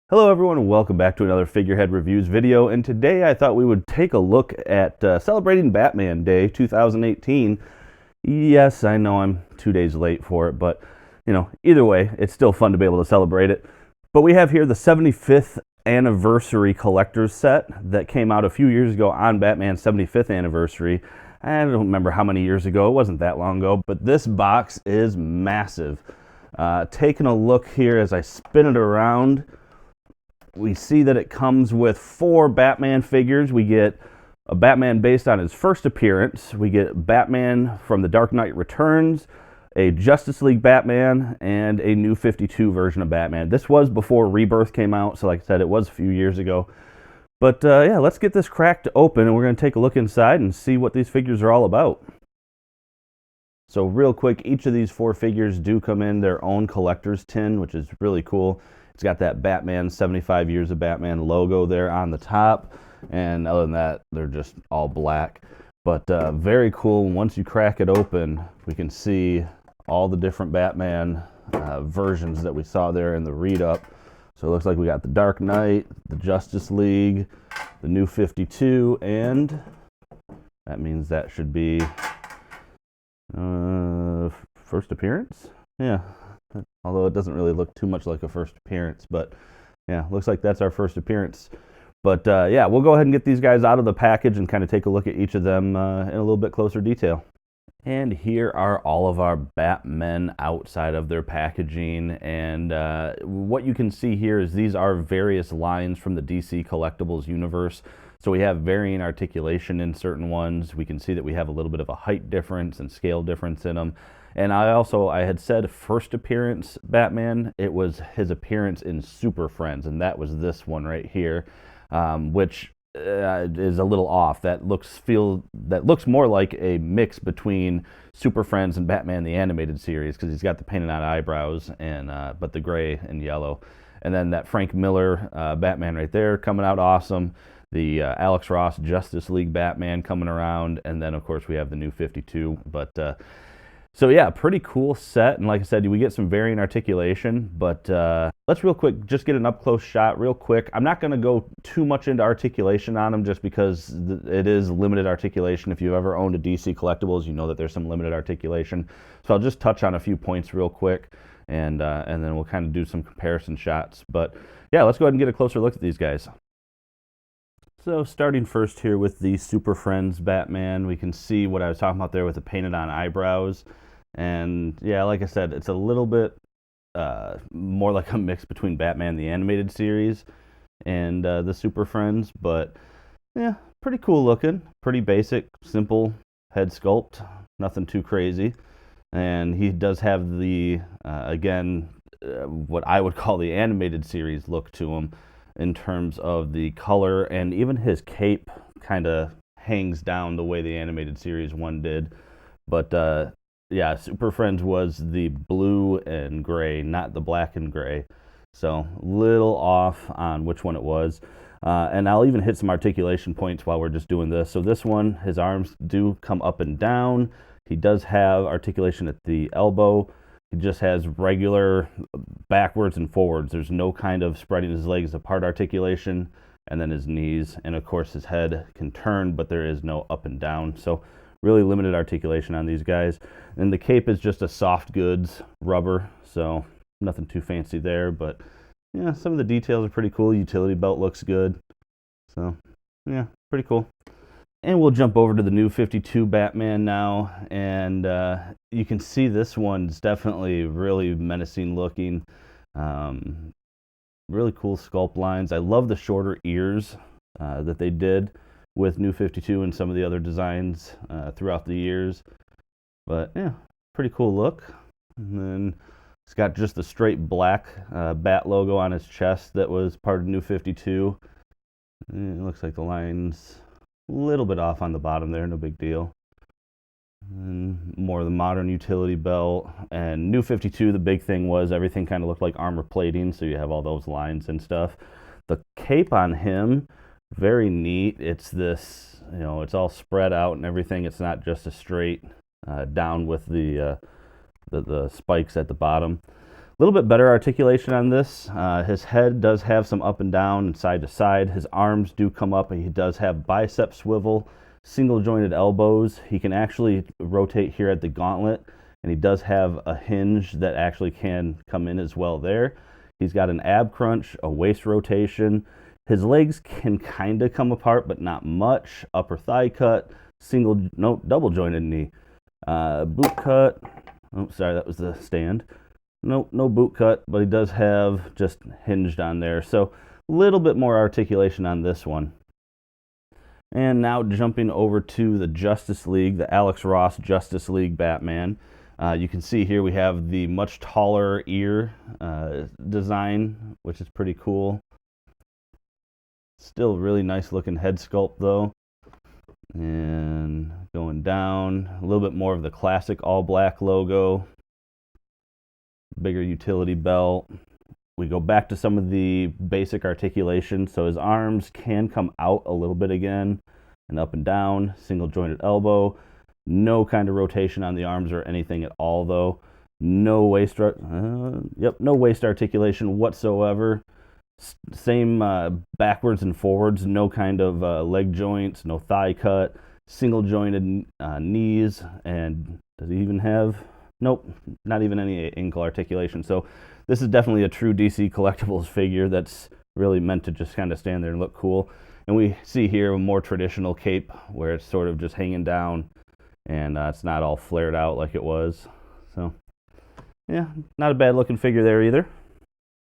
Hello everyone and welcome back to another Figurehead Reviews video, and today I thought we would take a look at celebrating Batman Day 2018. Yes, I know I'm 2 days late for it, but either way, it's still fun to be able to celebrate it. But we have here the 75th anniversary collector's set that came out a few years ago on Batman's 75th anniversary. I don't remember how many years ago, it wasn't that long ago, but this box is massive. Taking a look here as I spin it around, we see that it comes with 4 Batman figures. We get a Batman based on his first appearance. We get Batman from The Dark Knight Returns, a Justice League Batman, and a New 52 version of Batman. This was before Rebirth came out, so like I said, it was a few years ago. But yeah, let's get this cracked open, and we're going to take a look inside and see what these figures are all about. So real quick, each of these 4 figures do come in their own collector's tin, which is really cool. It's got that Batman 75 Years of Batman logo there on the top, and other than that, they're just all black. But very cool. Once you crack it open, we can see all the different Batman versions that we saw there in the read-up. So it looks like we got the Dark Knight, the Justice League, the New 52, and that means that should be first appearance? Yeah. Although it doesn't really look too much like a first appearance, but yeah, looks like that's our first appearance. But yeah, we'll go ahead and get these guys out of the package and kind of take a look at each of them in a little bit closer detail. And here are all of our Batmen outside of their packaging, and what you can see here is these are various lines from the DC Collectibles universe. So we have varying articulation in certain ones. We can see that we have a little bit of a height difference and scale difference in them. And I had said first appearance Batman. It was his appearance in Superfriends, and that was this one right here, which is a little off. That looks more like a mix between Superfriends and Batman the Animated Series, because he's got the painted on eyebrows and but the gray and yellow. And then that Frank Miller Batman right there coming out awesome. The Alex Ross Justice League Batman coming around, and then of course we have the New 52. But so yeah, pretty cool set, and like I said, we get some varying articulation, but let's real quick just get an up-close shot real quick. I'm not going to go too much into articulation on them just because it is limited articulation. If you've ever owned a DC Collectibles, you know that there's some limited articulation. So I'll just touch on a few points real quick, and then we'll kind of do some comparison shots. But yeah, let's go ahead and get a closer look at these guys. So starting first here with the Superfriends Batman, we can see what I was talking about there with the painted on eyebrows. And yeah, like I said, it's a little bit more like a mix between Batman the Animated Series and the Superfriends, but yeah, pretty cool looking, pretty basic, simple head sculpt, nothing too crazy. And he does have the, again, what I would call the Animated Series look to him in terms of the color, and even his cape kind of hangs down the way the Animated Series one did. But yeah, Superfriends was the blue and gray, not the black and gray. So a little off on which one it was. And I'll even hit some articulation points while we're just doing this. So this one, his arms do come up and down. He does have articulation at the elbow. He just has regular backwards and forwards. There's no kind of spreading his legs apart articulation. And then his knees. And of course his head can turn, but there is no up and down. So really limited articulation on these guys. And the cape is just a soft goods rubber, so nothing too fancy there. But yeah, some of the details are pretty cool. Utility belt looks good. So yeah, pretty cool. And we'll jump over to the New 52 Batman now. And you can see this one's definitely really menacing looking. Really cool sculpt lines. I love the shorter ears that they did with New 52 and some of the other designs throughout the years. But yeah, pretty cool look. And then it's got just the straight black bat logo on his chest that was part of New 52. And it looks like the line's a little bit off on the bottom there, no big deal. And more of the modern utility belt. And New 52, the big thing was everything kind of looked like armor plating, so you have all those lines and stuff. The cape on him, very neat. It's this, it's all spread out and everything. It's not just a straight down with the spikes at the bottom. little bit better articulation on this. His head does have some up and down and side to side. His arms do come up, and he does have bicep swivel, single jointed elbows. He can actually rotate here at the gauntlet, and he does have a hinge that actually can come in as well there. He's got an ab crunch, a waist rotation. His legs can kind of come apart, but not much. Upper thigh cut, double jointed knee. Boot cut. Oh, sorry, that was the stand. No boot cut, but he does have just hinged on there. So a little bit more articulation on this one. And now jumping over to the Justice League, the Alex Ross Justice League Batman. You can see here we have the much taller ear design, which is pretty cool. Still really nice looking head sculpt though. And going down, a little bit more of the classic all black logo. Bigger utility belt. We go back to some of the basic articulation. So his arms can come out a little bit again and up and down, single jointed elbow. No kind of rotation on the arms or anything at all though. No waist articulation whatsoever. Same backwards and forwards, no kind of leg joints, no thigh cut, single jointed knees, and does he even have? Nope, not even any ankle articulation. So this is definitely a true DC Collectibles figure that's really meant to just kind of stand there and look cool. And we see here a more traditional cape where it's sort of just hanging down and it's not all flared out like it was. So yeah, not a bad looking figure there either.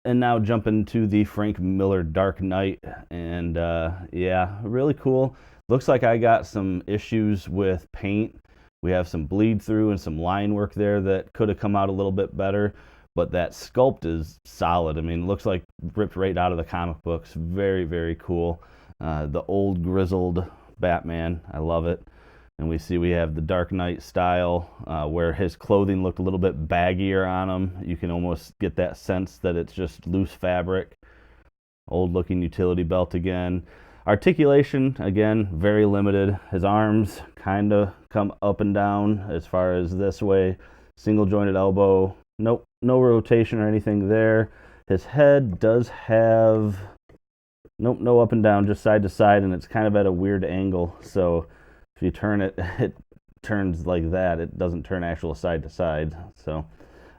And now jumping to the Frank Miller Dark Knight, and yeah, really cool. Looks like I got some issues with paint. We have some bleed through and some line work there that could have come out a little bit better, but that sculpt is solid. I mean, it looks like ripped right out of the comic books. Very, very cool. The old grizzled Batman, I love it. And we have the Dark Knight style where his clothing looked a little bit baggier on him. You can almost get that sense that it's just loose fabric. Old looking utility belt again. Articulation, again, very limited. His arms kind of come up and down as far as this way. Single jointed elbow. Nope, no rotation or anything there. His head does have, nope, no up and down, just side to side, and it's kind of at a weird angle. So if you turn it, it turns like that. It doesn't turn actual side to side. So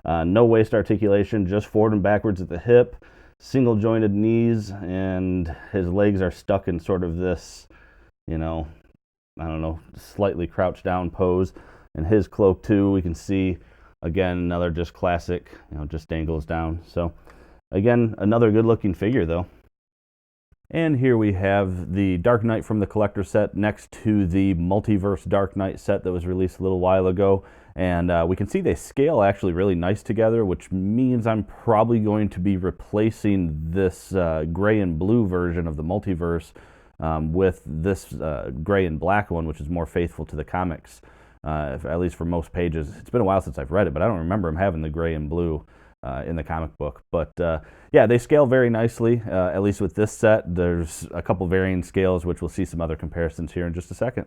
no waist articulation, just forward and backwards at the hip, single jointed knees, and his legs are stuck in sort of this, I don't know, slightly crouched down pose. And his cloak too, we can see, again, another just classic, just dangles down. So again, another good looking figure though. And here we have the Dark Knight from the collector set next to the Multiverse Dark Knight set that was released a little while ago. And we can see they scale actually really nice together, which means I'm probably going to be replacing this gray and blue version of the Multiverse with this gray and black one, which is more faithful to the comics, at least for most pages. It's been a while since I've read it, but I don't remember him having the gray and blue in the comic book. But yeah, they scale very nicely, at least with this set. There's a couple varying scales, which we'll see some other comparisons here in just a second.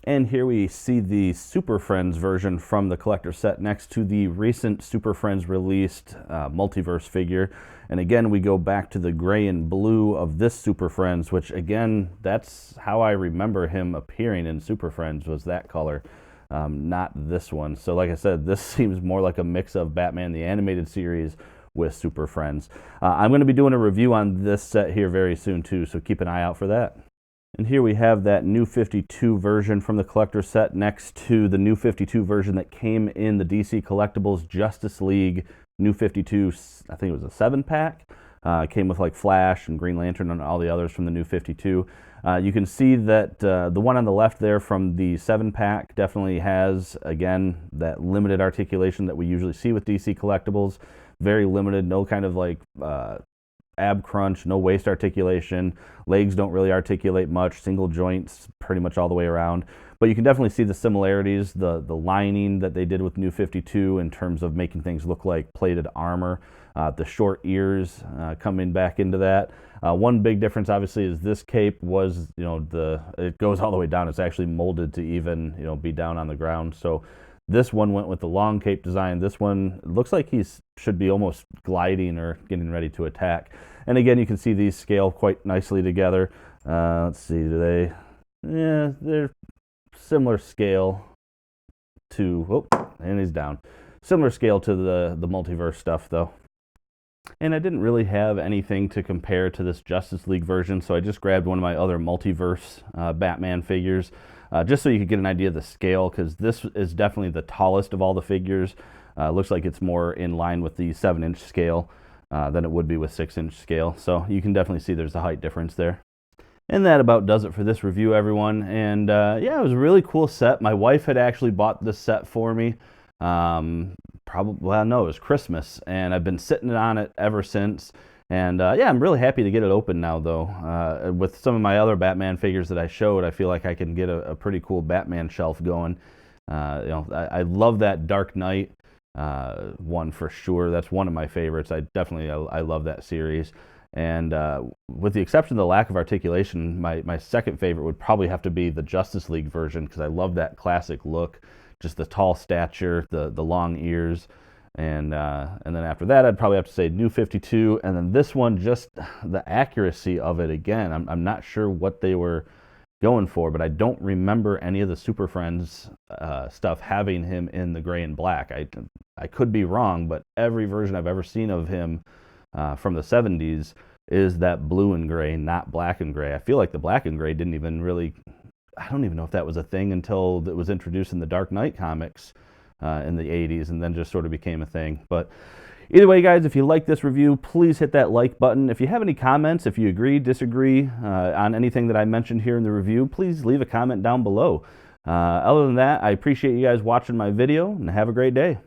And here we see the Super Friends version from the collector set next to the recent Super Friends released Multiverse figure. And again, we go back to the gray and blue of this Super Friends, which again, that's how I remember him appearing in Super Friends, was that color. Not this one. So like I said, this seems more like a mix of Batman the Animated Series with Super Friends. I'm going to be doing a review on this set here very soon too, so keep an eye out for that. And here we have that New 52 version from the collector set next to the New 52 version that came in the DC Collectibles Justice League New 52, I think it was a 7-pack. Came with like Flash and Green Lantern and all the others from the New 52. You can see that the one on the left there from the 7-pack definitely has, again, that limited articulation that we usually see with DC Collectibles. Very limited, no kind of like ab crunch, no waist articulation. Legs don't really articulate much, single joints pretty much all the way around. But you can definitely see the similarities, the lining that they did with New 52 in terms of making things look like plated armor. The short ears coming back into that. One big difference, obviously, is this cape was, it goes all the way down. It's actually molded to even, be down on the ground. So This one went with the long cape design. This one looks like should be almost gliding or getting ready to attack. And again, you can see these scale quite nicely together. Let's see, yeah, they're similar scale to, and he's down. Similar scale to the multiverse stuff though. And I didn't really have anything to compare to this Justice League version, so I just grabbed one of my other multiverse Batman figures, just so you could get an idea of the scale, because this is definitely the tallest of all the figures. Looks like it's more in line with the 7-inch scale than it would be with 6-inch scale, so you can definitely see there's a height difference there. And that about does it for this review, everyone. And yeah, it was a really cool set. My wife had actually bought this set for me. Well, no, it was Christmas, and I've been sitting on it ever since. And yeah, I'm really happy to get it open now, though. With some of my other Batman figures that I showed, I feel like I can get a pretty cool Batman shelf going. I love that Dark Knight one for sure. That's one of my favorites. I love that series. And with the exception of the lack of articulation, my second favorite would probably have to be the Justice League version, because I love that classic look, just the tall stature, the long ears, and then after that, I'd probably have to say New 52, and then this one, just the accuracy of it again. I'm not sure what they were going for, but I don't remember any of the Super Friends stuff having him in the gray and black. I could be wrong, but every version I've ever seen of him from the 70s is that blue and gray, not black and gray. I feel like the black and gray didn't even really, I don't even know if that was a thing until it was introduced in the Dark Knight comics in the 80s, and then just sort of became a thing. But either way, guys, if you like this review, please hit that like button. If you have any comments, if you agree, disagree on anything that I mentioned here in the review, please leave a comment down below. Other than that, I appreciate you guys watching my video, and have a great day.